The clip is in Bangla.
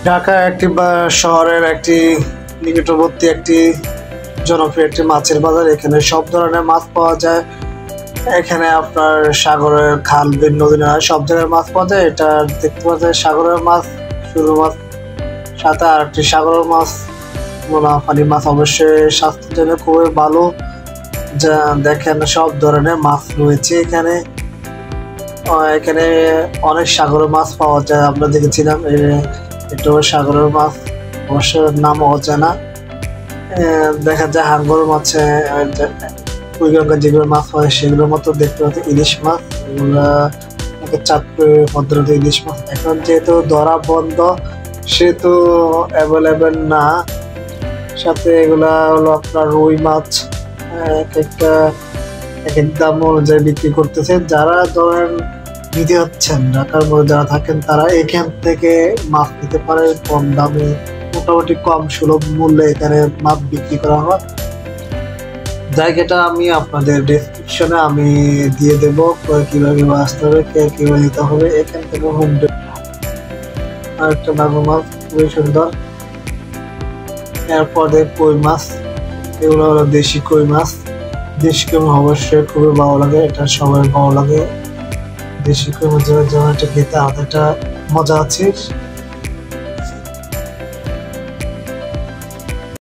ঢাকা একটি শহরের একটি নিকটবর্তী একটি জনপ্রিয় একটি মাছের বাজার। এখানে সব ধরনের মাছ পাওয়া যায়। এখানে আপনার সাগরের খাল বিল নদী নালা সব জায়গায় মাছ পাওয়া যায়। এটা দেখতে পাওয়া যায় সাগরের মাছ, সরু মাছ, সাথে আর একটি সাগরের মাছ, নোনাপানি মাছ। অবশ্যই স্বাস্থ্যের জন্য খুবই ভালো। যা দেখেন সব ধরনের মাছ রয়েছে এখানে। এখানে অনেক সাগরের মাছ পাওয়া যায়। আমরা দেখেছিলাম এটা সাগরের মাছ, অবশ্য নাম অজানা। দেখা যায় হাঙ্গর মাছে কুইগঙ্গা যেগুলো মাছ হয় সেগুলোর মতো দেখতে পাচ্ছি। ইলিশ মাছ, এগুলা চাঁদপুর পদ্ধতি ইলিশ মাছ এখন যেহেতু ধরা বন্ধ সেহেতু অ্যাভেলেবেল না। সাথে এগুলা হলো আপনার রুই মাছ, এক এক দাম অনুযায়ী বিক্রি করতেছে। যারা ধরেন নিতে হচ্ছেন ঢাকার মধ্যে যারা থাকেন তারা এখান থেকে মাছ নিতে পারে কম দামে, মোটামুটি কম সুলভ মূল্যে এখানে মাছ বিক্রি করা হয়। জায়গাটা আমি আপনাদের ডেসক্রিপশনে আমি দিয়ে দেবো, কিভাবে আসতে হবে, কিভাবে নিতে হবে। এখান থেকে হোম আর একটা মাগুর মাছ খুবই সুন্দর। এরপরে কই মাছ, এগুলো হলো দেশি কই মাছ। দেশি কই মাছ অবশ্যই খুবই ভালো লাগে, এটা সবাই ভালো লাগে। দেশি কই মাছ যেমন এটা খেতে আলাদা একটা মজা আছে।